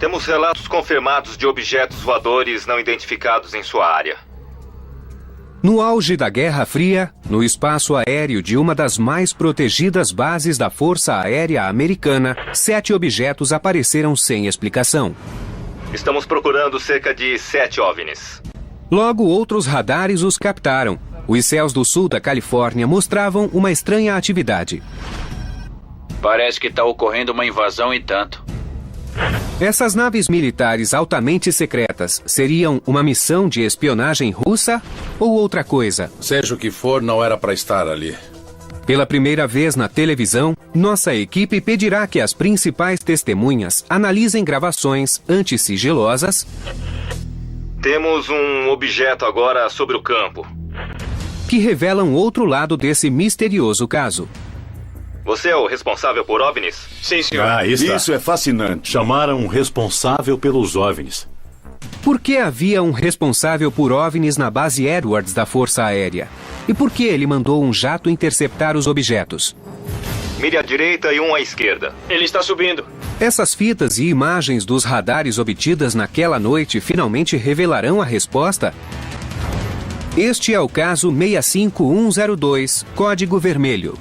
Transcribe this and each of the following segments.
Temos relatos confirmados de objetos voadores não identificados em sua área. No auge da Guerra Fria, no espaço aéreo de uma das mais protegidas bases da Força Aérea Americana, 7 objetos apareceram sem explicação. Estamos procurando cerca de 7 OVNIs. Logo, outros radares os captaram. Os céus do sul da Califórnia mostravam uma estranha atividade. Parece que está ocorrendo uma invasão e tanto. Essas naves militares altamente secretas seriam uma missão de espionagem russa ou outra coisa? Seja o que for, não era para estar ali. Pela primeira vez na televisão, nossa equipe pedirá que as principais testemunhas analisem gravações antissigilosas. Temos um objeto agora sobre o campo, que revelam outro lado desse misterioso caso. Você é o responsável por OVNIs? Sim, senhor. Isso é fascinante. Chamaram um responsável pelos OVNIs. Por que havia um responsável por OVNIs na base Edwards da Força Aérea? E por que ele mandou um jato interceptar os objetos? Mire à direita e um à esquerda. Ele está subindo. Essas fitas e imagens dos radares obtidas naquela noite finalmente revelarão a resposta? Este é o caso 65102, Código Vermelho.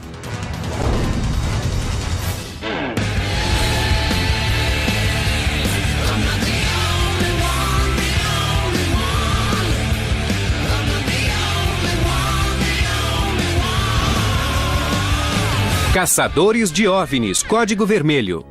Caçadores de OVNIs, Código Vermelho.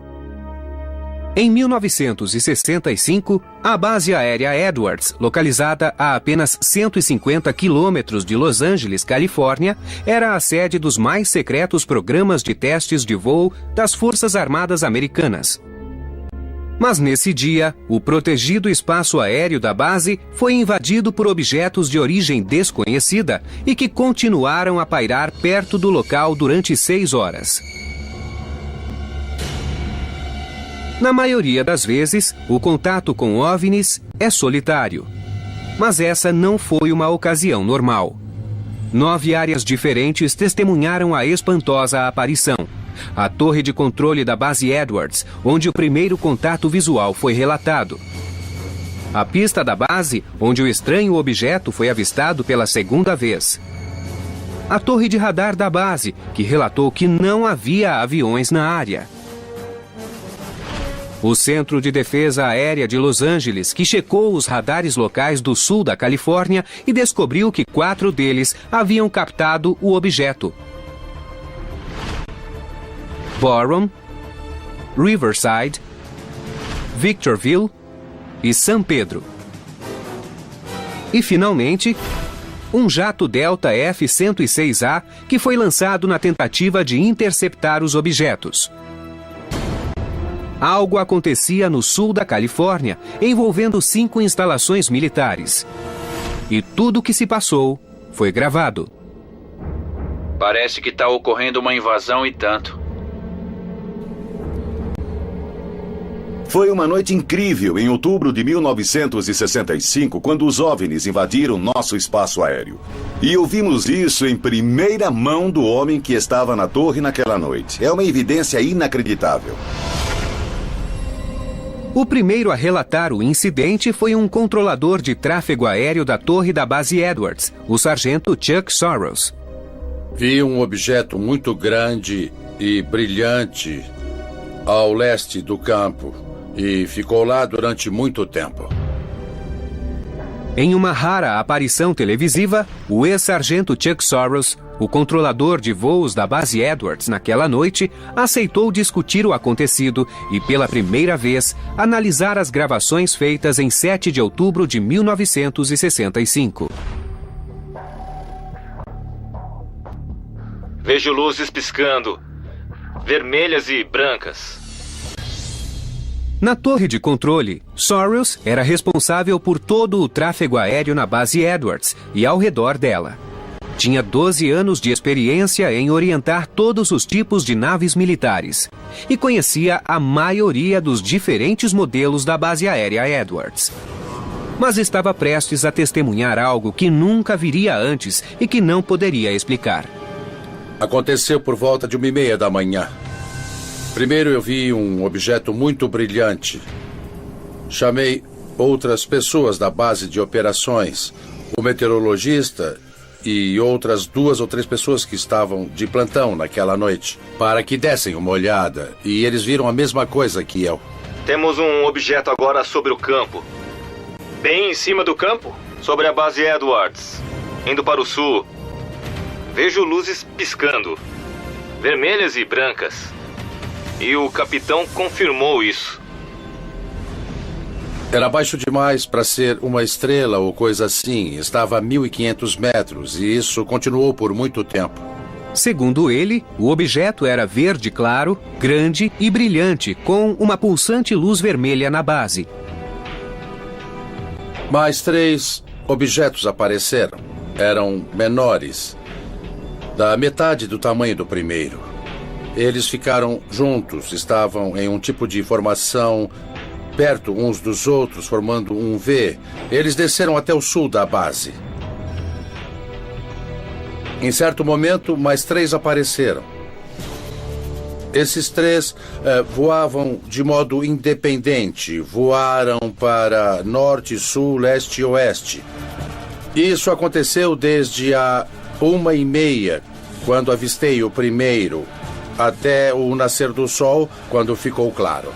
Em 1965, a base aérea Edwards, localizada a apenas 150 quilômetros de Los Angeles, Califórnia, era a sede dos mais secretos programas de testes de voo das Forças Armadas Americanas. Mas nesse dia, o protegido espaço aéreo da base foi invadido por objetos de origem desconhecida e que continuaram a pairar perto do local durante 6 horas. Na maioria das vezes, o contato com OVNIs é solitário. Mas essa não foi uma ocasião normal. 9 áreas diferentes testemunharam a espantosa aparição. A torre de controle da base Edwards, onde o primeiro contato visual foi relatado. A pista da base, onde o estranho objeto foi avistado pela segunda vez. A torre de radar da base, que relatou que não havia aviões na área. O Centro de Defesa Aérea de Los Angeles, que checou os radares locais do sul da Califórnia e descobriu que 4 deles haviam captado o objeto. Boron, Riverside, Victorville e San Pedro. E, finalmente, um jato Delta F-106A que foi lançado na tentativa de interceptar os objetos. Algo acontecia no sul da Califórnia, envolvendo 5 instalações militares. E tudo o que se passou foi gravado. Parece que está ocorrendo uma invasão e tanto. Foi uma noite incrível em outubro de 1965, quando os OVNIs invadiram nosso espaço aéreo. E ouvimos isso em primeira mão do homem que estava na torre naquela noite. É uma evidência inacreditável. O primeiro a relatar o incidente foi um controlador de tráfego aéreo da torre da base Edwards, o sargento Chuck Soros. Vi um objeto muito grande e brilhante ao leste do campo e ficou lá durante muito tempo. Em uma rara aparição televisiva, o ex-sargento Chuck Soros, o controlador de voos da base Edwards naquela noite, aceitou discutir o acontecido e, pela primeira vez, analisar as gravações feitas em 7 de outubro de 1965. Vejo luzes piscando, vermelhas e brancas. Na torre de controle, Soros era responsável por todo o tráfego aéreo na base Edwards e ao redor dela. Tinha 12 anos de experiência em orientar todos os tipos de naves militares e conhecia a maioria dos diferentes modelos da base aérea Edwards. Mas estava prestes a testemunhar algo que nunca viria antes e que não poderia explicar. Aconteceu por volta de 1h30 da manhã. Primeiro eu vi um objeto muito brilhante Chamei outras pessoas da base de operações, o meteorologista e outras 2 ou 3 pessoas que estavam de plantão naquela noite, para que dessem uma olhada, e eles viram a mesma coisa que eu. Temos um objeto agora sobre o campo. Bem em cima do campo? Sobre a base Edwards, indo para o sul. Vejo luzes piscando, vermelhas e brancas. E o capitão confirmou isso. Era baixo demais para ser uma estrela ou coisa assim. Estava a 1.500 metros e isso continuou por muito tempo. Segundo ele, o objeto era verde claro, grande e brilhante, com uma pulsante luz vermelha na base. Mais 3 objetos apareceram. Eram menores, da metade do tamanho do primeiro. Eles ficaram juntos, estavam em um tipo de formação perto uns dos outros, formando um V. Eles desceram até o sul da base. Em certo momento, mais 3 apareceram. Esses 3 voavam de modo independente. Voaram para norte, sul, leste e oeste. Isso aconteceu desde a 1h30, quando avistei o primeiro, até o nascer do sol, quando ficou claro.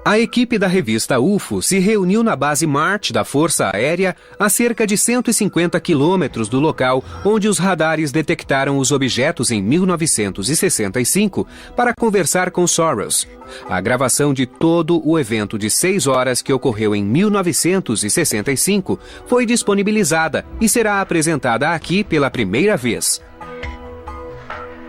A equipe da revista UFO se reuniu na base Marte da Força Aérea a cerca de 150 quilômetros do local onde os radares detectaram os objetos em 1965 para conversar com Soros. A gravação de todo o evento de 6 horas que ocorreu em 1965 foi disponibilizada e será apresentada aqui pela primeira vez.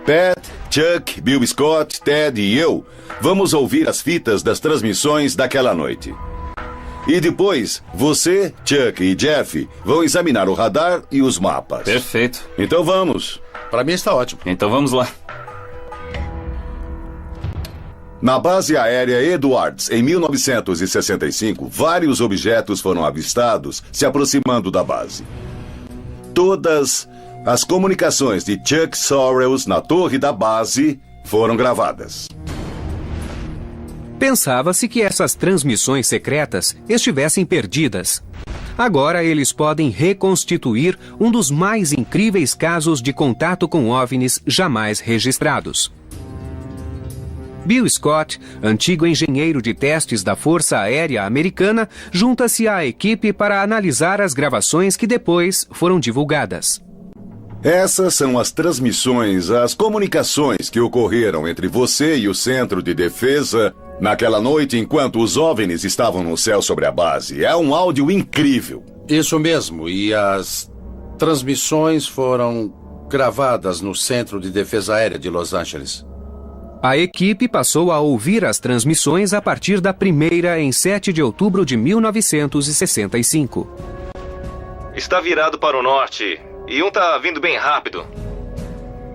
Pat, Chuck, Bill Scott, Ted e eu vamos ouvir as fitas das transmissões daquela noite. E depois, você, Chuck e Jeff vão examinar o radar e os mapas. Perfeito. Então vamos. Para mim está ótimo. Então vamos lá. Na base aérea Edwards, em 1965, vários objetos foram avistados se aproximando da base. Todas as comunicações de Chuck Soros na torre da base foram gravadas. Pensava-se que essas transmissões secretas estivessem perdidas. Agora eles podem reconstituir um dos mais incríveis casos de contato com OVNIs jamais registrados. Bill Scott, antigo engenheiro de testes da Força Aérea Americana, junta-se à equipe para analisar as gravações que depois foram divulgadas. Essas são as transmissões, as comunicações que ocorreram entre você e o Centro de Defesa naquela noite enquanto os OVNIs estavam no céu sobre a base. É um áudio incrível. Isso mesmo, e as transmissões foram gravadas no Centro de Defesa Aérea de Los Angeles. A equipe passou a ouvir as transmissões a partir da primeira em 7 de outubro de 1965. Está virado para o norte e um está vindo bem rápido.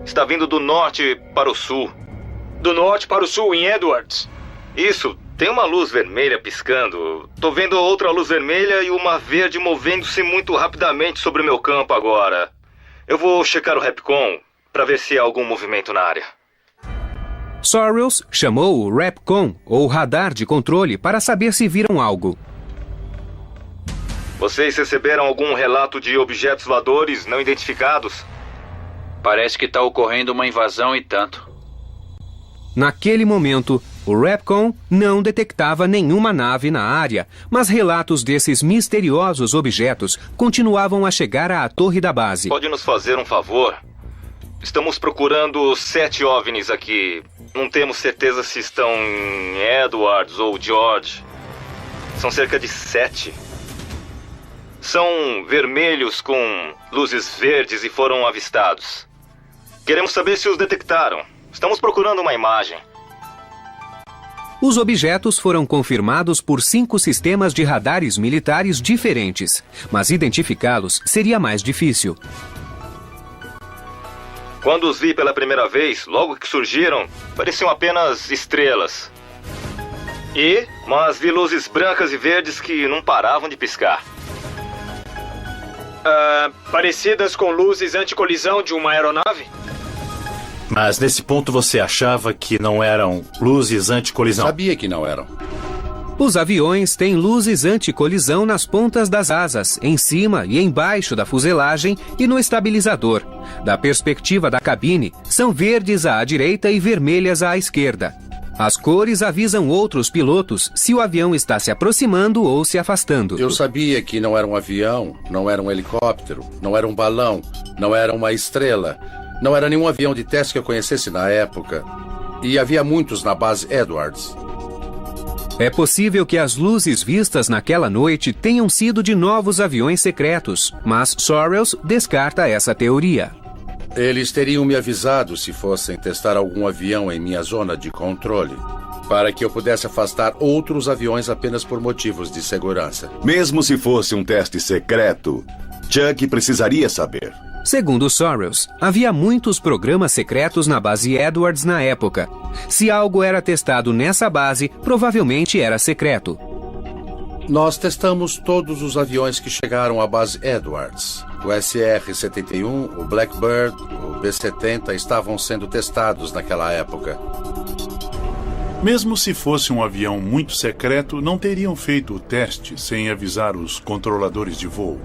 Está vindo do norte para o sul. Do norte para o sul, em Edwards. Isso, tem uma luz vermelha piscando. Tô vendo outra luz vermelha e uma verde movendo-se muito rapidamente sobre o meu campo agora. Eu vou checar o Repcon para ver se há algum movimento na área. Soros chamou o Repcon, ou radar de controle, para saber se viram algo. Vocês receberam algum relato de objetos voadores não identificados? Parece que está ocorrendo uma invasão e tanto. Naquele momento, o Repcon não detectava nenhuma nave na área, mas relatos desses misteriosos objetos continuavam a chegar à torre da base. Pode nos fazer um favor? Estamos procurando 7 OVNIs aqui. Não temos certeza se estão em Edwards ou George. São cerca de 7. São vermelhos com luzes verdes e foram avistados. Queremos saber se os detectaram. Estamos procurando uma imagem. Os objetos foram confirmados por 5 sistemas de radares militares diferentes, mas identificá-los seria mais difícil. Quando os vi pela primeira vez, logo que surgiram, pareciam apenas estrelas. Mas vi luzes brancas e verdes que não paravam de piscar. Parecidas com luzes anticolisão de uma aeronave? Mas nesse ponto você achava que não eram luzes anti-colisão? Sabia que não eram. Os aviões têm luzes anti-colisão nas pontas das asas, em cima e embaixo da fuselagem e no estabilizador. Da perspectiva da cabine, são verdes à direita e vermelhas à esquerda. As cores avisam outros pilotos se o avião está se aproximando ou se afastando. Eu sabia que não era um avião, não era um helicóptero, não era um balão, não era uma estrela, não era nenhum avião de teste que eu conhecesse na época. E havia muitos na base Edwards. É possível que as luzes vistas naquela noite tenham sido de novos aviões secretos, mas Sorrells descarta essa teoria. Eles teriam me avisado se fossem testar algum avião em minha zona de controle, para que eu pudesse afastar outros aviões apenas por motivos de segurança. Mesmo se fosse um teste secreto, Chuck precisaria saber. Segundo Sorrells, havia muitos programas secretos na base Edwards na época. Se algo era testado nessa base, provavelmente era secreto. Nós testamos todos os aviões que chegaram à base Edwards. O SR-71, o Blackbird, o B-70 estavam sendo testados naquela época. Mesmo se fosse um avião muito secreto, não teriam feito o teste sem avisar os controladores de voo.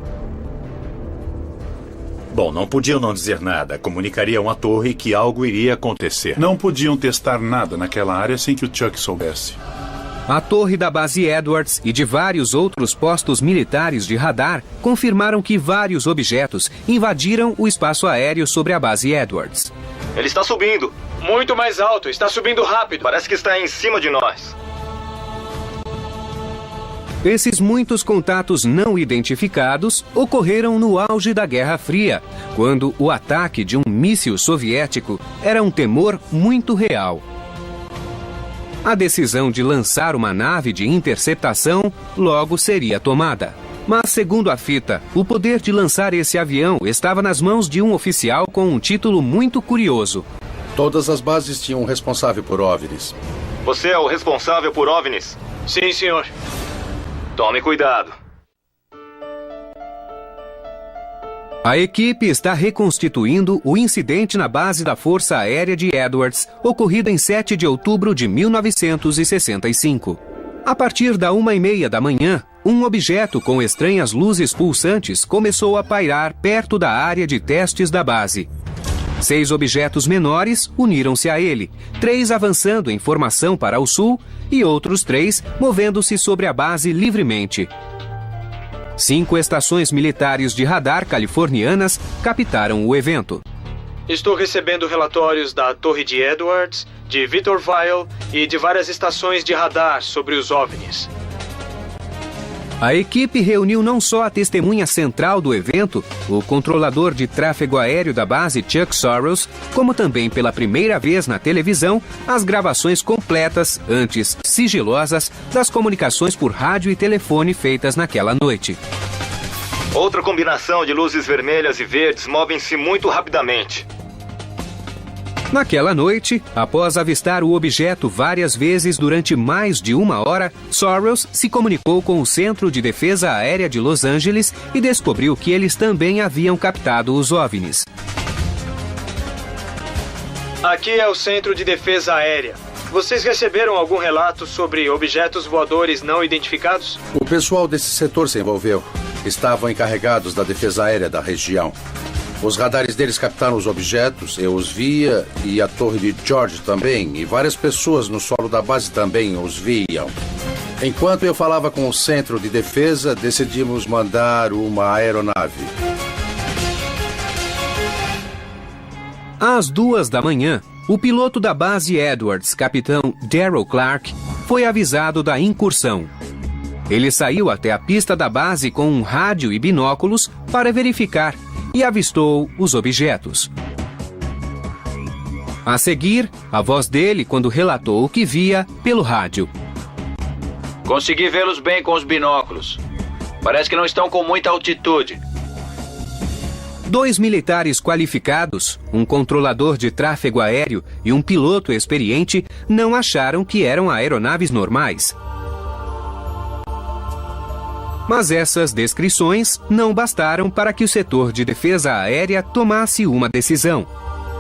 Bom, não podiam não dizer nada. Comunicariam à torre que algo iria acontecer. Não podiam testar nada naquela área sem que o Chuck soubesse. A torre da base Edwards e de vários outros postos militares de radar confirmaram que vários objetos invadiram o espaço aéreo sobre a base Edwards. Ele está subindo. Muito mais alto, está subindo rápido. Parece que está em cima de nós. Esses muitos contatos não identificados ocorreram no auge da Guerra Fria, quando o ataque de um míssil soviético era um temor muito real. A decisão de lançar uma nave de interceptação logo seria tomada. Mas, segundo a fita, o poder de lançar esse avião estava nas mãos de um oficial com um título muito curioso. Todas as bases tinham um responsável por OVNIs. Você é o responsável por OVNIs? Sim, senhor. Tome cuidado. A equipe está reconstituindo o incidente na base da Força Aérea de Edwards, ocorrido em 7 de outubro de 1965. A partir da 1h30 da manhã, um objeto com estranhas luzes pulsantes começou a pairar perto da área de testes da base. 6 objetos menores uniram-se a ele, 3 avançando em formação para o sul e outros 3 movendo-se sobre a base livremente. 5 estações militares de radar californianas captaram o evento. Estou recebendo relatórios da Torre de Edwards, de Victorville e de várias estações de radar sobre os OVNIs. A equipe reuniu não só a testemunha central do evento, o controlador de tráfego aéreo da base Chuck Sorrells, como também pela primeira vez na televisão, as gravações completas, antes sigilosas, das comunicações por rádio e telefone feitas naquela noite. Outra combinação de luzes vermelhas e verdes movem-se muito rapidamente. Naquela noite, após avistar o objeto várias vezes durante mais de 1 hora, Sorrells se comunicou com o Centro de Defesa Aérea de Los Angeles e descobriu que eles também haviam captado os OVNIs. Aqui é o Centro de Defesa Aérea. Vocês receberam algum relato sobre objetos voadores não identificados? O pessoal desse setor se envolveu. Estavam encarregados da defesa aérea da região. Os radares deles captaram os objetos, eu os via, e a torre de George também, e várias pessoas no solo da base também os viam. Enquanto eu falava com o Centro de Defesa, decidimos mandar uma aeronave. Às 2 da manhã, o piloto da base Edwards, capitão Darrell Clark, foi avisado da incursão. Ele saiu até a pista da base com um rádio e binóculos para verificar e avistou os objetos. A seguir, a voz dele quando relatou o que via pelo rádio. Consegui vê-los bem com os binóculos. Parece que não estão com muita altitude. 2 militares qualificados, um controlador de tráfego aéreo e um piloto experiente não acharam que eram aeronaves normais. Mas essas descrições não bastaram para que o setor de defesa aérea tomasse uma decisão.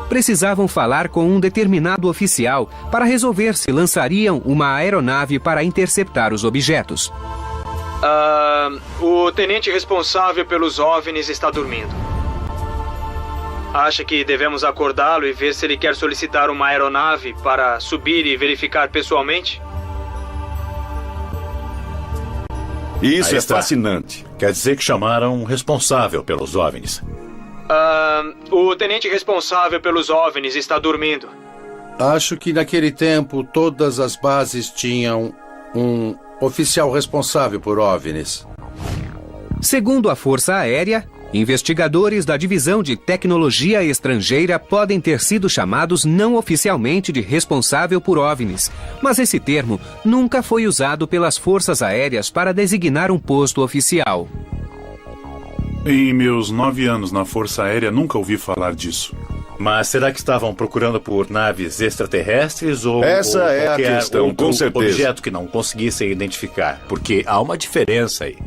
precisavam falar com um determinado oficial para resolver se lançariam uma aeronave para interceptar os objetos. O tenente responsável pelos OVNIs está dormindo. Acha que devemos acordá-lo e ver se ele quer solicitar uma aeronave para subir e verificar pessoalmente? Isso Aí é está. fascinante. Quer dizer que chamaram um responsável pelos OVNIs. O tenente responsável pelos OVNIs está dormindo. Acho que naquele tempo todas as bases tinham um oficial responsável por OVNIs. Segundo a Força Aérea, investigadores da Divisão de Tecnologia Estrangeira podem ter sido chamados não oficialmente de responsável por OVNIs, mas esse termo nunca foi usado pelas Forças Aéreas para designar um posto oficial. Em meus 9 anos na Força Aérea, nunca ouvi falar disso. Mas será que estavam procurando por naves extraterrestres ou Essa é a qualquer questão, outro com certeza. objeto que não conseguissem identificar? Porque há uma diferença aí.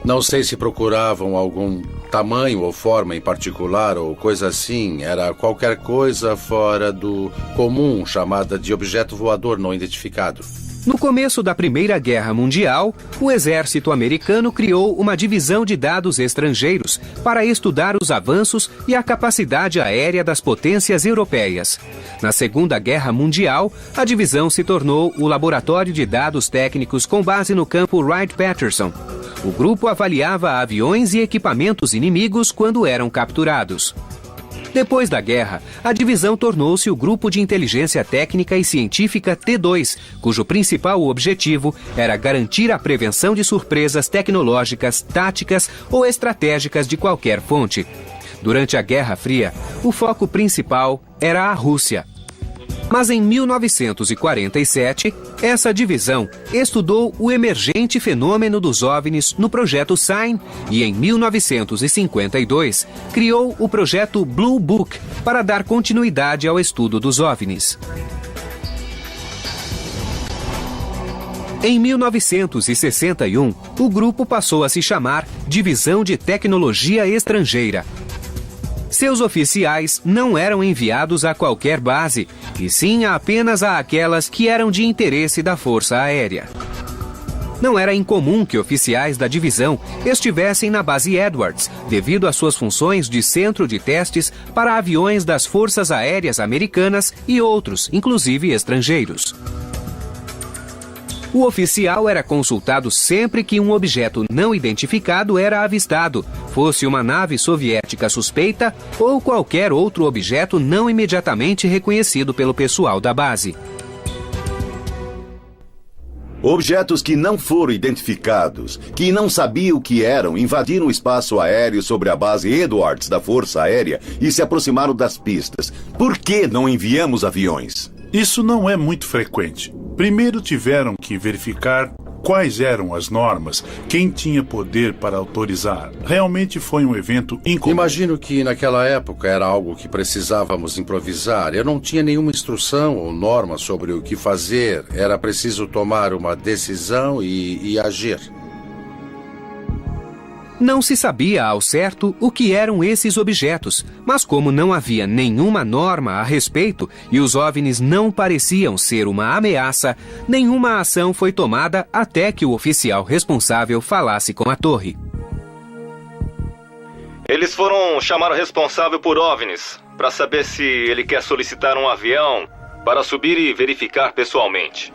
Não sei se procuravam algum tamanho ou forma em particular ou coisa assim. Era qualquer coisa fora do comum, chamada de objeto voador não identificado. No começo da Primeira Guerra Mundial, o exército americano criou uma divisão de dados estrangeiros para estudar os avanços e a capacidade aérea das potências europeias. Na Segunda Guerra Mundial, a divisão se tornou o Laboratório de Dados Técnicos com base no campo Wright-Patterson. O grupo avaliava aviões e equipamentos inimigos quando eram capturados. Depois da guerra, a divisão tornou-se o Grupo de Inteligência Técnica e Científica T2, cujo principal objetivo era garantir a prevenção de surpresas tecnológicas, táticas ou estratégicas de qualquer fonte. Durante a Guerra Fria, o foco principal era a Rússia. Mas em 1947, essa divisão estudou o emergente fenômeno dos OVNIs no projeto SIGN e, em 1952, criou o projeto Blue Book para dar continuidade ao estudo dos OVNIs. Em 1961, o grupo passou a se chamar Divisão de Tecnologia Estrangeira. Seus oficiais não eram enviados a qualquer base, e sim apenas a aquelas que eram de interesse da Força Aérea. Não era incomum que oficiais da divisão estivessem na base Edwards, devido às suas funções de centro de testes para aviões das Forças Aéreas Americanas e outros, inclusive estrangeiros. O oficial era consultado sempre que um objeto não identificado era avistado, fosse uma nave soviética suspeita ou qualquer outro objeto não imediatamente reconhecido pelo pessoal da base. Objetos que não foram identificados, que não sabiam o que eram, invadiram o espaço aéreo sobre a base Edwards da Força Aérea e se aproximaram das pistas. Por que não enviamos aviões? Isso não é muito frequente. Primeiro tiveram que verificar quais eram as normas, quem tinha poder para autorizar. Realmente foi um evento incomum. Imagino que naquela época era algo que precisávamos improvisar. Eu não tinha nenhuma instrução ou norma sobre o que fazer. Era preciso tomar uma decisão e agir. Não se sabia ao certo o que eram esses objetos, mas como não havia nenhuma norma a respeito e os OVNIs não pareciam ser uma ameaça, nenhuma ação foi tomada até que o oficial responsável falasse com a torre. Eles foram chamar o responsável por OVNIs para saber se ele quer solicitar um avião para subir e verificar pessoalmente.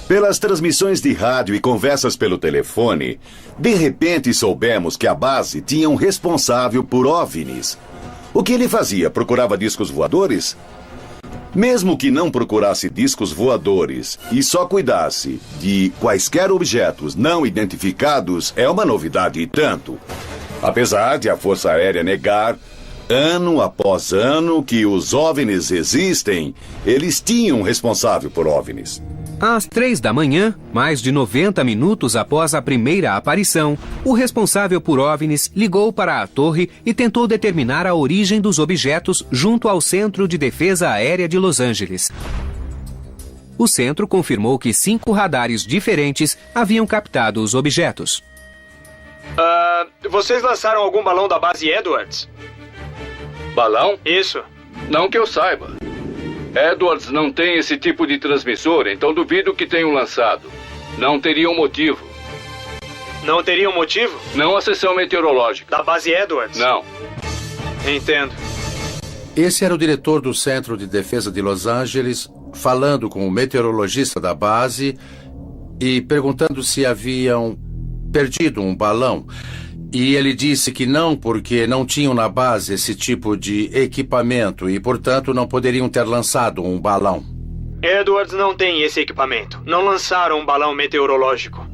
Pelas transmissões de rádio e conversas pelo telefone, de repente soubemos que a base tinha um responsável por OVNIs. O que ele fazia? Procurava discos voadores? Mesmo que não procurasse discos voadores e só cuidasse de quaisquer objetos não identificados, é uma novidade e tanto. Apesar de a Força Aérea negar, ano após ano, que os OVNIs existem, eles tinham um responsável por OVNIs. Às 3 da manhã, mais de 90 minutos após a primeira aparição, o responsável por OVNIs ligou para a torre e tentou determinar a origem dos objetos junto ao Centro de Defesa Aérea de Los Angeles. O centro confirmou que 5 radares diferentes haviam captado os objetos. Vocês lançaram algum balão da base Edwards? Balão? Isso. Não que eu saiba. Edwards não tem esse tipo de transmissor, então duvido que tenham lançado. Não teria um motivo. Não teria um motivo? Não a seção meteorológica. Da base Edwards? Não. Entendo. Esse era o diretor do Centro de Defesa de Los Angeles, falando com o meteorologista da base e perguntando se haviam perdido um balão. E ele disse que não, porque não tinham na base esse tipo de equipamento e, portanto, não poderiam ter lançado um balão. Edwards não tem esse equipamento. Não lançaram um balão meteorológico.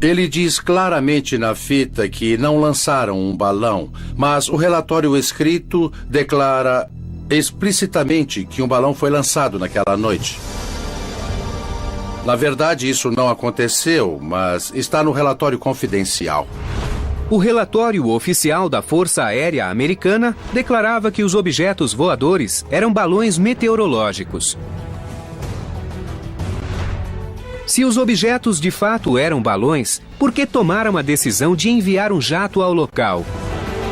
Ele diz claramente na fita que não lançaram um balão, mas o relatório escrito declara explicitamente que um balão foi lançado naquela noite. Na verdade, isso não aconteceu, mas está no relatório confidencial. O relatório oficial da Força Aérea Americana declarava que os objetos voadores eram balões meteorológicos. Se os objetos de fato eram balões, por que tomaram a decisão de enviar um jato ao local?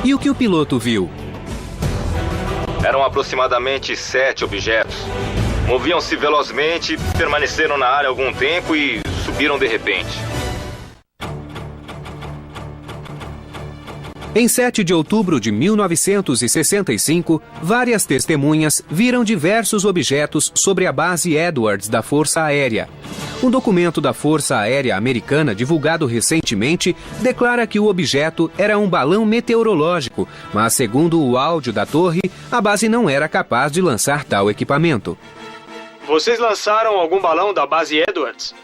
E o que o piloto viu? Eram aproximadamente 7 objetos. Moviam-se velozmente, permaneceram na área algum tempo e subiram de repente. Em 7 de outubro de 1965, várias testemunhas viram diversos objetos sobre a base Edwards da Força Aérea. Um documento da Força Aérea Americana, divulgado recentemente, declara que o objeto era um balão meteorológico, mas, segundo o áudio da torre, a base não era capaz de lançar tal equipamento. Vocês lançaram algum balão da base Edwards?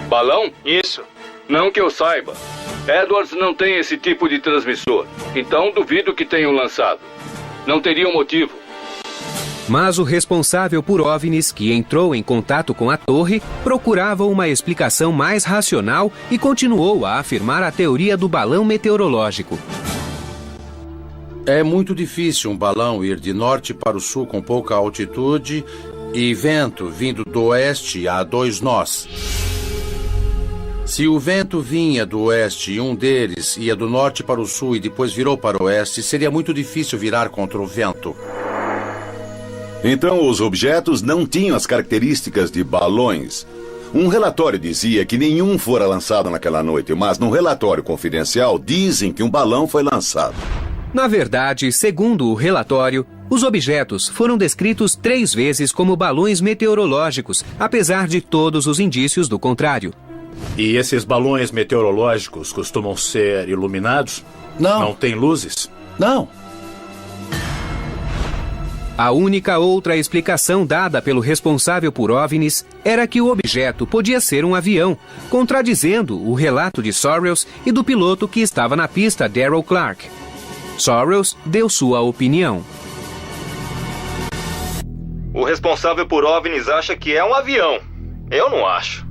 Balão? Isso. Não que eu saiba. Edwards não tem esse tipo de transmissor, então duvido que tenham lançado. Não teria um motivo. Mas o responsável por OVNIs, que entrou em contato com a torre, procurava uma explicação mais racional e continuou a afirmar a teoria do balão meteorológico. É muito difícil um balão ir de norte para o sul com pouca altitude e vento vindo do oeste a 2 nós. Se o vento vinha do oeste e um deles ia do norte para o sul e depois virou para o oeste, seria muito difícil virar contra o vento. Então os objetos não tinham as características de balões. Um relatório dizia que nenhum fora lançado naquela noite, mas num relatório confidencial dizem que um balão foi lançado. Na verdade, segundo o relatório, os objetos foram descritos 3 vezes como balões meteorológicos, apesar de todos os indícios do contrário. E esses balões meteorológicos costumam ser iluminados? Não. Não tem luzes? Não. A única outra explicação dada pelo responsável por OVNIs era que o objeto podia ser um avião, contradizendo o relato de Sorrells e do piloto que estava na pista, Darrell Clark. Sorrells deu sua opinião. O responsável por OVNIs acha que é um avião. Eu não acho.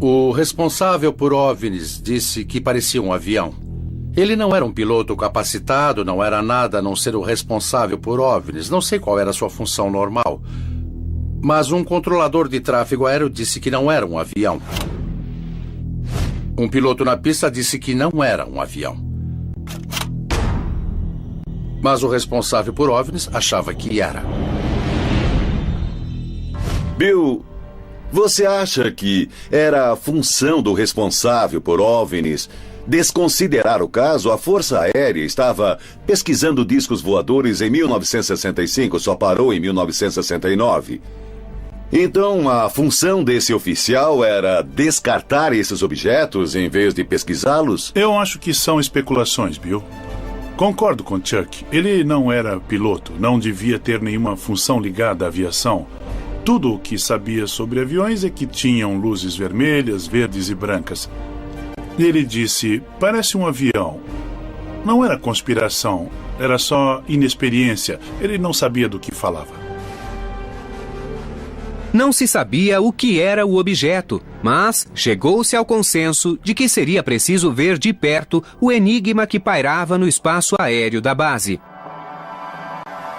O responsável por OVNIs disse que parecia um avião. Ele não era um piloto capacitado, não era nada a não ser o responsável por OVNIs. Não sei qual era a sua função normal. Mas um controlador de tráfego aéreo disse que não era um avião. Um piloto na pista disse que não era um avião. Mas o responsável por OVNIs achava que era. Bill, você acha que era a função do responsável por OVNIs desconsiderar o caso? A Força Aérea estava pesquisando discos voadores em 1965, só parou em 1969. Então, a função desse oficial era descartar esses objetos em vez de pesquisá-los? Eu acho que são especulações, Bill. Concordo com Chuck. Ele não era piloto, não devia ter nenhuma função ligada à aviação. Tudo o que sabia sobre aviões é que tinham luzes vermelhas, verdes e brancas. Ele disse, parece um avião. Não era conspiração, era só inexperiência. Ele não sabia do que falava. Não se sabia o que era o objeto, mas chegou-se ao consenso de que seria preciso ver de perto o enigma que pairava no espaço aéreo da base.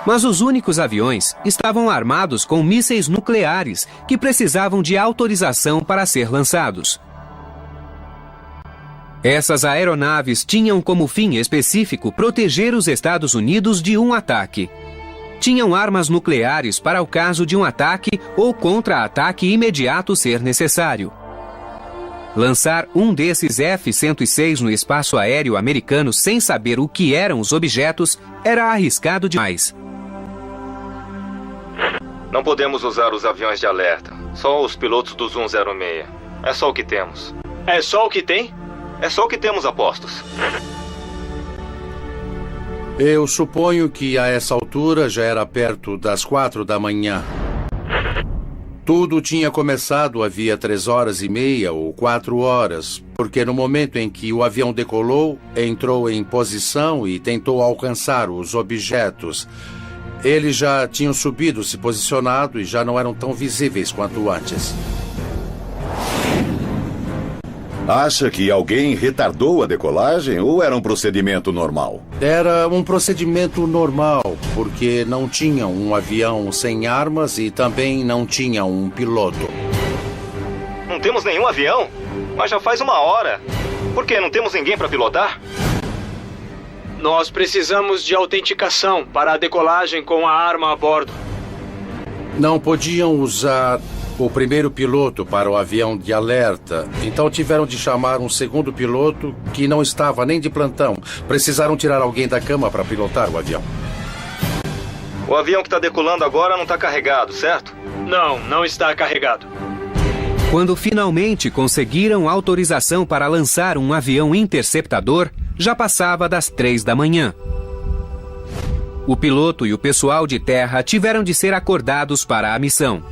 Mas os únicos aviões estavam armados com mísseis nucleares que precisavam de autorização para ser lançados. Essas aeronaves tinham como fim específico proteger os Estados Unidos de um ataque. Tinham armas nucleares para o caso de um ataque ou contra-ataque imediato ser necessário. Lançar um desses F-106 no espaço aéreo americano sem saber o que eram os objetos era arriscado demais. Não podemos usar os aviões de alerta. Só os pilotos do Zoom 06. É só o que temos. É só o que tem? É só o que temos a postos. Eu suponho que a essa altura já era perto das 4 da manhã. Tudo tinha começado havia 3h30 ou 4 horas, porque no momento em que o avião decolou, entrou em posição e tentou alcançar os objetos. Eles já tinham subido, se posicionado e já não eram tão visíveis quanto antes. Acha que alguém retardou a decolagem ou era um procedimento normal? Era um procedimento normal, porque não tinham um avião sem armas e também não tinha um piloto. Não temos nenhum avião? Mas já faz 1 hora. Por que não temos ninguém para pilotar? Nós precisamos de autenticação para a decolagem com a arma a bordo. Não podiam usar o primeiro piloto para o avião de alerta, então tiveram de chamar um segundo piloto que não estava nem de plantão. Precisaram tirar alguém da cama para pilotar o avião. O avião que está decolando agora não está carregado, certo? Não está carregado. Quando finalmente conseguiram autorização para lançar um avião interceptador, já passava das 3 da manhã. O piloto e o pessoal de terra tiveram de ser acordados para a missão.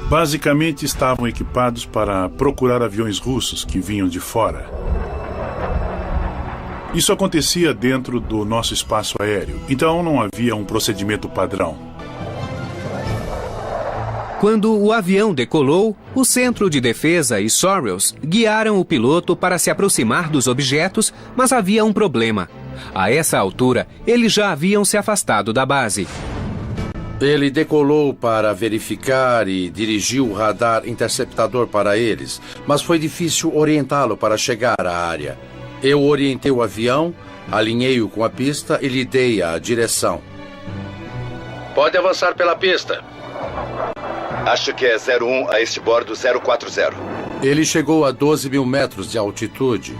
Basicamente estavam equipados para procurar aviões russos que vinham de fora. Isso acontecia dentro do nosso espaço aéreo, então não havia um procedimento padrão. Quando o avião decolou, o Centro de Defesa e Sorrells guiaram o piloto para se aproximar dos objetos, mas havia um problema. A essa altura, eles já haviam se afastado da base. Ele decolou para verificar e dirigiu o radar interceptador para eles, mas foi difícil orientá-lo para chegar à área. Eu orientei o avião, alinhei-o com a pista e lhe dei a direção. Pode avançar pela pista. Acho que é 01 a este bordo 040. Ele chegou a 12 mil metros de altitude.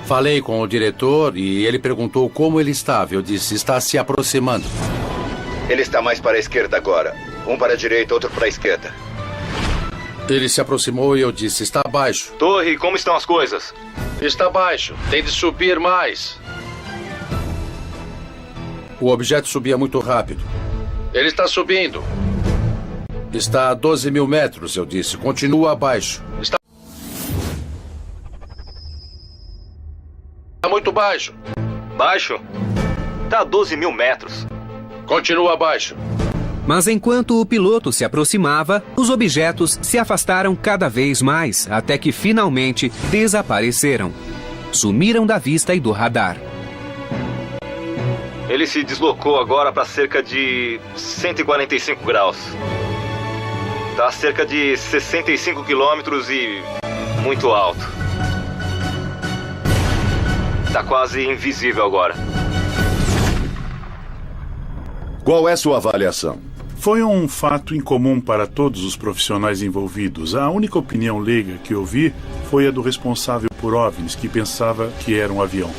Falei com o diretor e ele perguntou como ele estava. Eu disse, está se aproximando. Ele está mais para a esquerda agora. Um para a direita, outro para a esquerda. Ele se aproximou e eu disse, está baixo. Torre, como estão as coisas? Está baixo. Tem de subir mais. O objeto subia muito rápido. Ele está subindo. Está a 12 mil metros, eu disse. Continua abaixo. Está muito baixo. Baixo? Está a 12 mil metros. Continua abaixo. Mas enquanto o piloto se aproximava, os objetos se afastaram cada vez mais, até que finalmente desapareceram. Sumiram da vista e do radar. Ele se deslocou agora para cerca de 145 graus. Está a cerca de 65 quilômetros e muito alto. Está quase invisível agora. Qual é sua avaliação? Foi um fato incomum para todos os profissionais envolvidos. A única opinião leiga que ouvi foi a do responsável por OVNIs, que pensava que era um avião.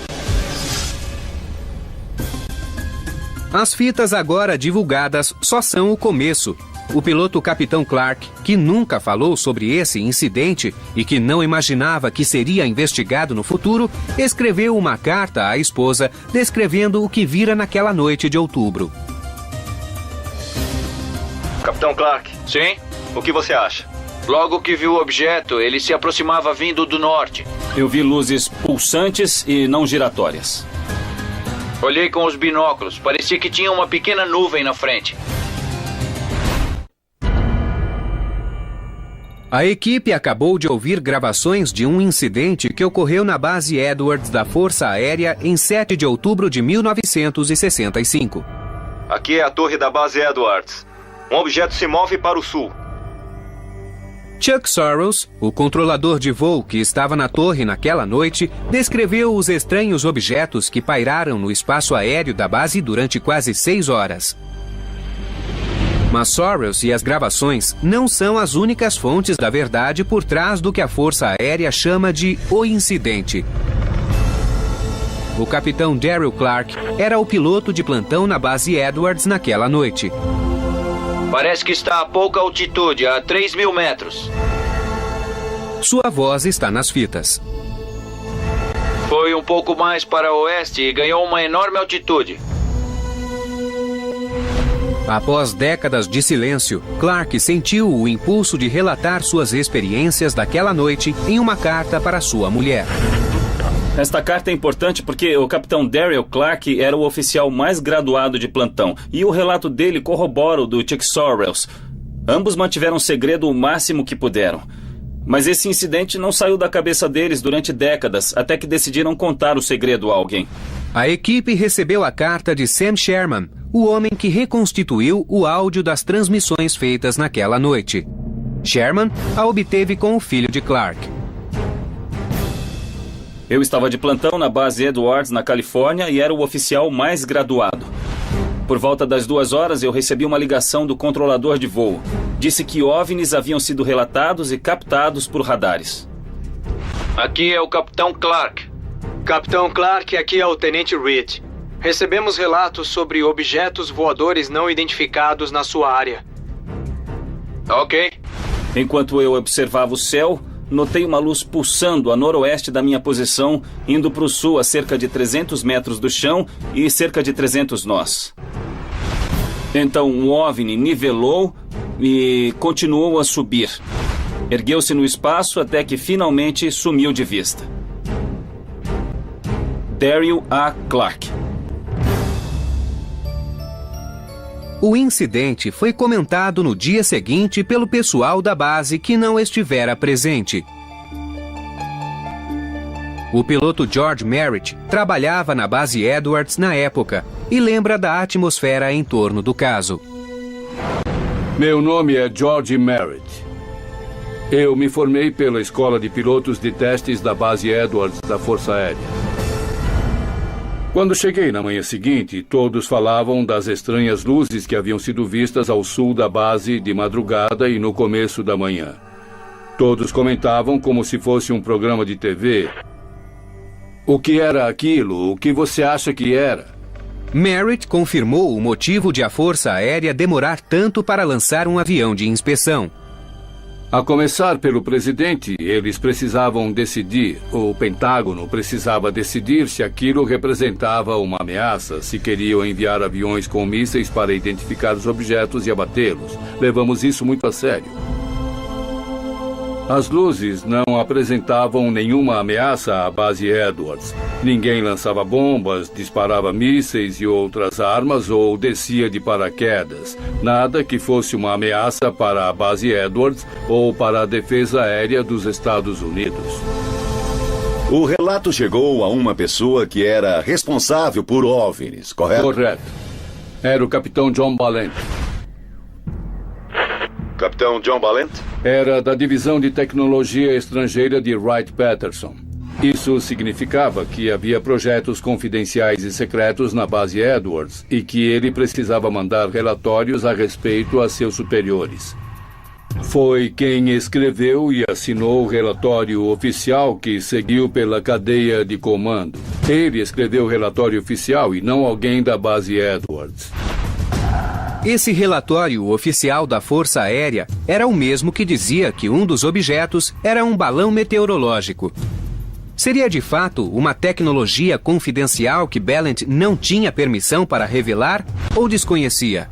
As fitas agora divulgadas só são o começo. O piloto Capitão Clark, que nunca falou sobre esse incidente e que não imaginava que seria investigado no futuro, escreveu uma carta à esposa descrevendo o que vira naquela noite de outubro. Capitão Clark. Sim? O que você acha? Logo que vi o objeto, ele se aproximava vindo do norte. Eu vi luzes pulsantes e não giratórias. Olhei com os binóculos. Parecia que tinha uma pequena nuvem na frente. A equipe acabou de ouvir gravações de um incidente que ocorreu na base Edwards da Força Aérea em 7 de outubro de 1965. Aqui é a torre da base Edwards. Um objeto se move para o sul. Chuck Sorrells, o controlador de voo que estava na torre naquela noite, descreveu os estranhos objetos que pairaram no espaço aéreo da base durante quase 6 horas. Mas Sorrells e as gravações não são as únicas fontes da verdade por trás do que a Força Aérea chama de o incidente. O capitão Daryl Clark era o piloto de plantão na base Edwards naquela noite. Parece que está a pouca altitude, a 3.000 metros. Sua voz está nas fitas. Foi um pouco mais para oeste e ganhou uma enorme altitude. Após décadas de silêncio, Clark sentiu o impulso de relatar suas experiências daquela noite em uma carta para sua mulher. Esta carta é importante porque o capitão Daryl Clark era o oficial mais graduado de plantão e o relato dele corrobora o do Chuck Sorrells. Ambos mantiveram segredo o máximo que puderam. Mas esse incidente não saiu da cabeça deles durante décadas, até que decidiram contar o segredo a alguém. A equipe recebeu a carta de Sam Sherman, o homem que reconstituiu o áudio das transmissões feitas naquela noite. Sherman a obteve com o filho de Clark. Eu estava de plantão na base Edwards, na Califórnia, e era o oficial mais graduado. Por volta das 2 horas, eu recebi uma ligação do controlador de voo. Disse que OVNIs haviam sido relatados e captados por radares. Aqui é o capitão Clark. Capitão Clark, aqui é o tenente Reed. Recebemos relatos sobre objetos voadores não identificados na sua área. Ok. Enquanto eu observava o céu, notei uma luz pulsando a noroeste da minha posição, indo para o sul a cerca de 300 metros do chão e cerca de 300 nós. Então um OVNI nivelou e continuou a subir. Ergueu-se no espaço até que finalmente sumiu de vista. Daryl A. Clark. O incidente foi comentado no dia seguinte pelo pessoal da base que não estivera presente. O piloto George Merritt trabalhava na base Edwards na época e lembra da atmosfera em torno do caso. Meu nome é George Merritt. Eu me formei pela Escola de Pilotos de Testes da base Edwards da Força Aérea. Quando cheguei na manhã seguinte, todos falavam das estranhas luzes que haviam sido vistas ao sul da base de madrugada e no começo da manhã. Todos comentavam como se fosse um programa de TV. O que era aquilo? O que você acha que era? Merritt confirmou o motivo de a Força Aérea demorar tanto para lançar um avião de inspeção. A começar pelo presidente, eles precisavam decidir, o Pentágono precisava decidir se aquilo representava uma ameaça, se queriam enviar aviões com mísseis para identificar os objetos e abatê-los. Levamos isso muito a sério. As luzes não apresentavam nenhuma ameaça à base Edwards. Ninguém lançava bombas, disparava mísseis e outras armas ou descia de paraquedas. Nada que fosse uma ameaça para a base Edwards ou para a defesa aérea dos Estados Unidos. O relato chegou a uma pessoa que era responsável por OVNIs, correto? Correto. Era o capitão John Balent. Capitão John Balent? Era da Divisão de Tecnologia Estrangeira de Wright-Patterson. Isso significava que havia projetos confidenciais e secretos na base Edwards e que ele precisava mandar relatórios a respeito a seus superiores. Foi quem escreveu e assinou o relatório oficial que seguiu pela cadeia de comando. Ele escreveu o relatório oficial e não alguém da base Edwards. Esse relatório oficial da Força Aérea era o mesmo que dizia que um dos objetos era um balão meteorológico. Seria de fato uma tecnologia confidencial que Balent não tinha permissão para revelar ou desconhecia?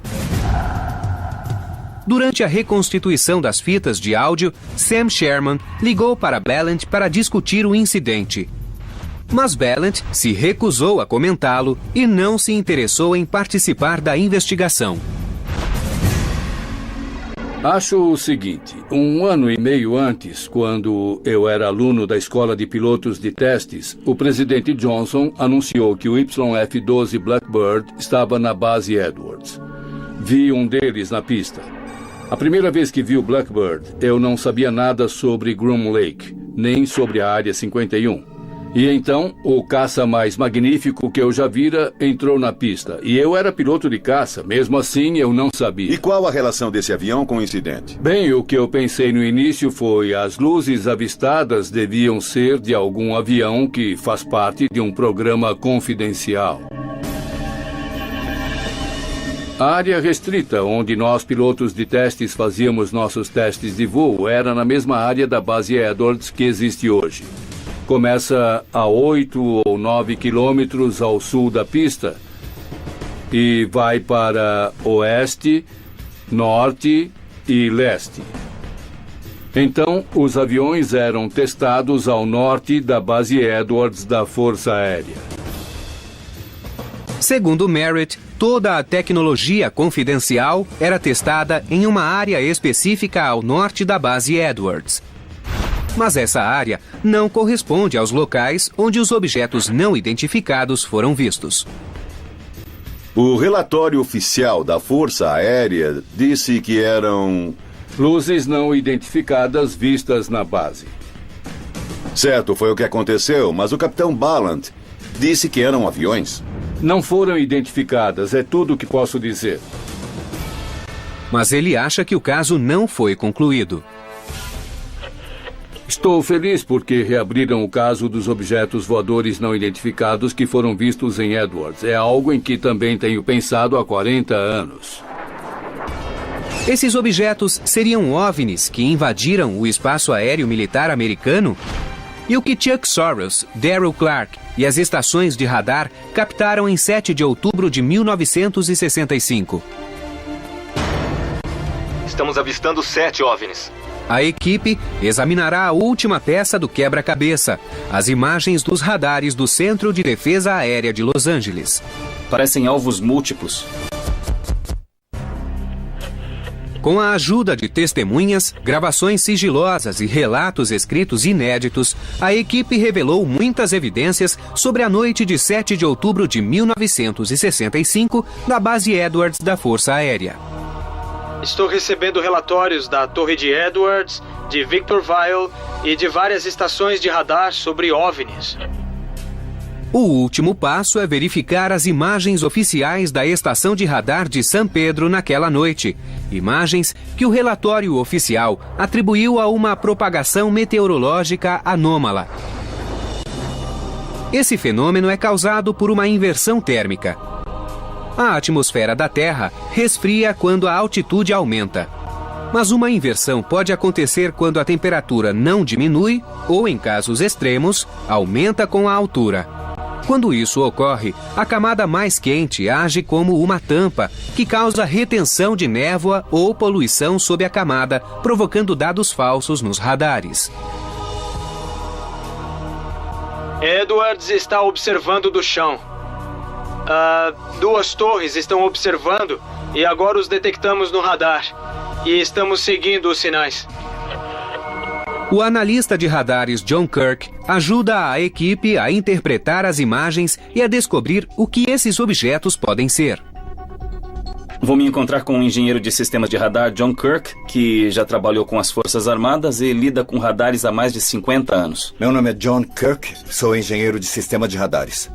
Durante a reconstituição das fitas de áudio, Sam Sherman ligou para Balent para discutir o incidente. Mas Balent se recusou a comentá-lo e não se interessou em participar da investigação. Acho o seguinte, 1 ano e meio antes, quando eu era aluno da Escola de Pilotos de Testes, o presidente Johnson anunciou que o YF-12 Blackbird estava na base Edwards. Vi um deles na pista. A primeira vez que vi o Blackbird, eu não sabia nada sobre Groom Lake, nem sobre a Área 51. E então, o caça mais magnífico que eu já vira entrou na pista. E eu era piloto de caça, mesmo assim eu não sabia. E qual a relação desse avião com o incidente? Bem, o que eu pensei no início foi as luzes avistadas deviam ser de algum avião que faz parte de um programa confidencial. A área restrita, onde nós pilotos de testes fazíamos nossos testes de voo, era na mesma área da base Edwards que existe hoje. Começa a 8 ou 9 quilômetros ao sul da pista e vai para oeste, norte e leste. Então, os aviões eram testados ao norte da base Edwards da Força Aérea. Segundo Merritt, toda a tecnologia confidencial era testada em uma área específica ao norte da base Edwards. Mas essa área não corresponde aos locais onde os objetos não identificados foram vistos. O relatório oficial da Força Aérea disse que eram... luzes não identificadas vistas na base. Certo, foi o que aconteceu, mas o capitão Ballant disse que eram aviões. Não foram identificadas, é tudo o que posso dizer. Mas ele acha que o caso não foi concluído. Estou feliz porque reabriram o caso dos objetos voadores não identificados que foram vistos em Edwards. É algo em que também tenho pensado há 40 anos. Esses objetos seriam OVNIs que invadiram o espaço aéreo militar americano? E o que Chuck Soros, Darrell Clark e as estações de radar captaram em 7 de outubro de 1965? Estamos avistando 7 OVNIs. A equipe examinará a última peça do quebra-cabeça, as imagens dos radares do Centro de Defesa Aérea de Los Angeles. Parecem alvos múltiplos. Com a ajuda de testemunhas, gravações sigilosas e relatos escritos inéditos, a equipe revelou muitas evidências sobre a noite de 7 de outubro de 1965 na base Edwards da Força Aérea. Estou recebendo relatórios da Torre de Edwards, de Victorville e de várias estações de radar sobre OVNIs. O último passo é verificar as imagens oficiais da estação de radar de San Pedro naquela noite. Imagens que o relatório oficial atribuiu a uma propagação meteorológica anômala. Esse fenômeno é causado por uma inversão térmica. A atmosfera da Terra resfria quando a altitude aumenta. Mas uma inversão pode acontecer quando a temperatura não diminui ou, em casos extremos, aumenta com a altura. Quando isso ocorre, a camada mais quente age como uma tampa que causa retenção de névoa ou poluição sob a camada, provocando dados falsos nos radares. Edwards está observando do chão. 2 torres estão observando e agora os detectamos no radar. E estamos seguindo os sinais. O analista de radares John Kirk ajuda a equipe a interpretar as imagens e a descobrir o que esses objetos podem ser. Vou me encontrar com o engenheiro de sistemas de radar John Kirk, que já trabalhou com as Forças Armadas e lida com radares há mais de 50 anos. Meu nome é John Kirk, sou engenheiro de sistema de radares.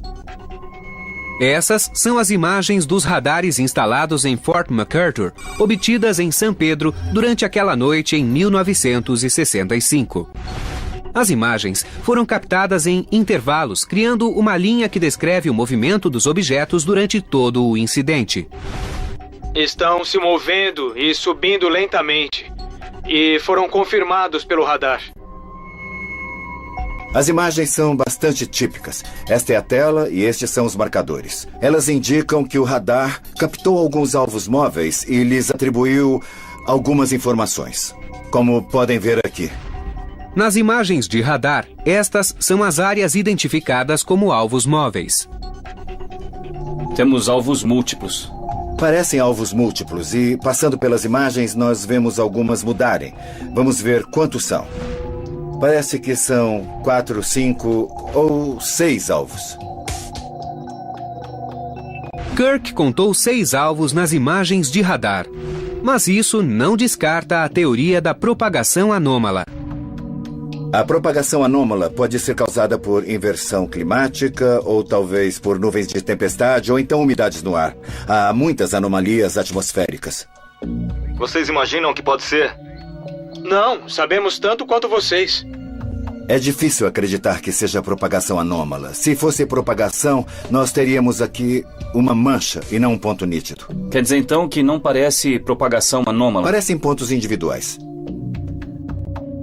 Essas são as imagens dos radares instalados em Fort MacArthur, obtidas em San Pedro durante aquela noite em 1965. As imagens foram captadas em intervalos, criando uma linha que descreve o movimento dos objetos durante todo o incidente. Estão se movendo e subindo lentamente, e foram confirmados pelo radar. As imagens são bastante típicas. Esta é a tela e estes são os marcadores. Elas indicam que o radar captou alguns alvos móveis e lhes atribuiu algumas informações, como podem ver aqui. Nas imagens de radar, estas são as áreas identificadas como alvos móveis. Temos alvos múltiplos. Parecem alvos múltiplos e, passando pelas imagens, nós vemos algumas mudarem. Vamos ver quantos são. Parece que são 4, 5 ou 6 alvos. Kirk contou 6 alvos nas imagens de radar. Mas isso não descarta a teoria da propagação anômala. A propagação anômala pode ser causada por inversão climática ou talvez por nuvens de tempestade ou então umidades no ar. Há muitas anomalias atmosféricas. Vocês imaginam o que pode ser? Não, sabemos tanto quanto vocês. É difícil acreditar que seja propagação anômala. Se fosse propagação, nós teríamos aqui uma mancha e não um ponto nítido. Quer dizer então que não parece propagação anômala? Parecem pontos individuais.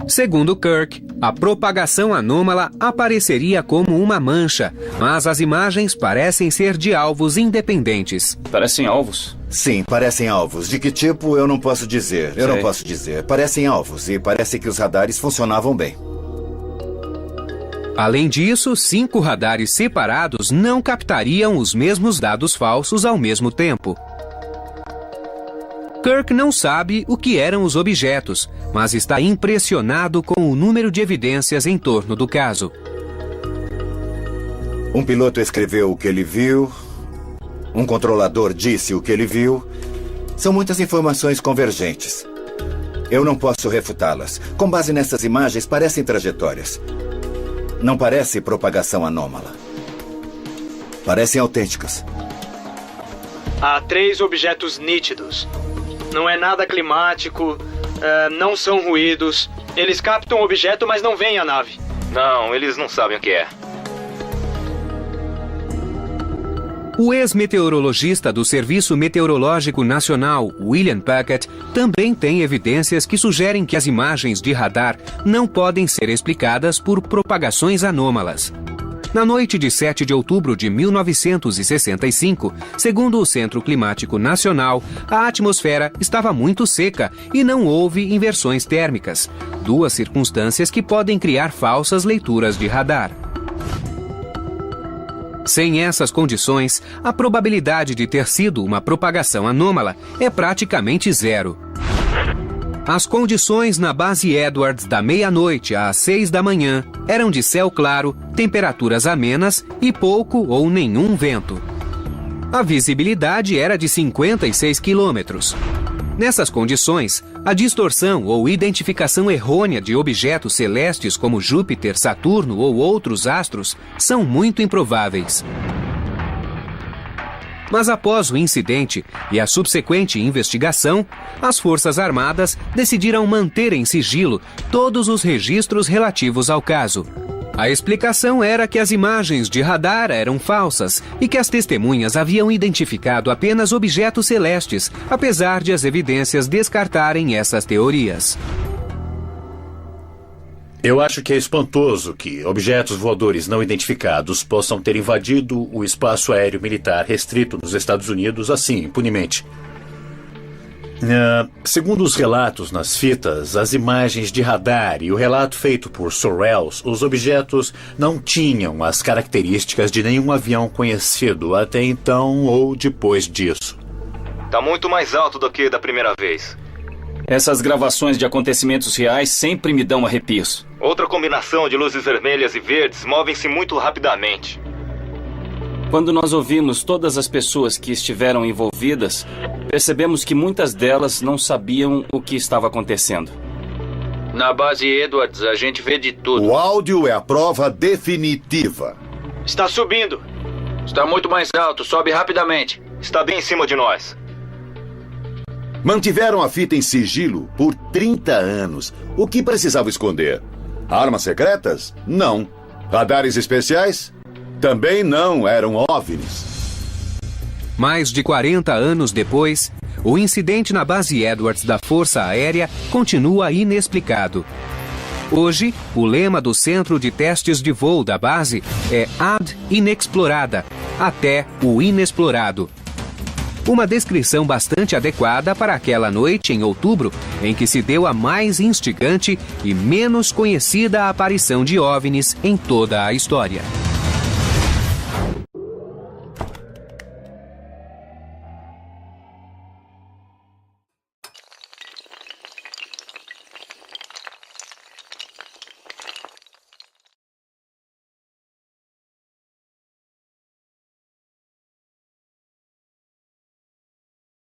Segundo Kirk, a propagação anômala apareceria como uma mancha, mas as imagens parecem ser de alvos independentes. Parecem alvos? Sim, parecem alvos. De que tipo, eu não posso dizer. Eu não posso dizer. Parecem alvos e parece que os radares funcionavam bem. Além disso, 5 radares separados não captariam os mesmos dados falsos ao mesmo tempo. Kirk não sabe o que eram os objetos, mas está impressionado com o número de evidências em torno do caso. Um piloto escreveu o que ele viu, um controlador disse o que ele viu. São muitas informações convergentes. Eu não posso refutá-las. Com base nessas imagens, parecem trajetórias. Não parece propagação anômala. Parecem autênticas. Há 3 objetos nítidos. Não é nada climático, não são ruídos. Eles captam o objeto, mas não veem a nave. Não, eles não sabem o que é. O ex-meteorologista do Serviço Meteorológico Nacional, William Puckett, também tem evidências que sugerem que as imagens de radar não podem ser explicadas por propagações anômalas. Na noite de 7 de outubro de 1965, segundo o Centro Climático Nacional, a atmosfera estava muito seca e não houve inversões térmicas, 2 circunstâncias que podem criar falsas leituras de radar. Sem essas condições, a probabilidade de ter sido uma propagação anômala é praticamente 0. As condições na base Edwards da meia-noite às 6 da manhã eram de céu claro, temperaturas amenas e pouco ou nenhum vento. A visibilidade era de 56 quilômetros. Nessas condições, a distorção ou identificação errônea de objetos celestes como Júpiter, Saturno ou outros astros são muito improváveis. Mas após o incidente e a subsequente investigação, as Forças Armadas decidiram manter em sigilo todos os registros relativos ao caso. A explicação era que as imagens de radar eram falsas e que as testemunhas haviam identificado apenas objetos celestes, apesar de as evidências descartarem essas teorias. Eu acho que é espantoso que objetos voadores não identificados possam ter invadido o espaço aéreo militar restrito nos Estados Unidos assim, impunemente. Segundo os relatos nas fitas, as imagens de radar e o relato feito por Sorrells, os objetos não tinham as características de nenhum avião conhecido até então ou depois disso. Tá muito mais alto do que da primeira vez. Essas gravações de acontecimentos reais sempre me dão arrepios. Outra combinação de luzes vermelhas e verdes movem-se muito rapidamente. Quando nós ouvimos todas as pessoas que estiveram envolvidas, percebemos que muitas delas não sabiam o que estava acontecendo. Na base Edwards, a gente vê de tudo. O áudio é a prova definitiva. Está subindo. Está muito mais alto, sobe rapidamente. Está bem em cima de nós. Mantiveram a fita em sigilo por 30 anos. O que precisava esconder? Armas secretas? Não. Radares especiais? Também não, eram OVNIs. Mais de 40 anos depois, o incidente na base Edwards da Força Aérea continua inexplicado. Hoje, o lema do Centro de Testes de Voo da base é Ad Inexplorada, até o inexplorado. Uma descrição bastante adequada para aquela noite em outubro, em que se deu a mais instigante e menos conhecida aparição de OVNIs em toda a história.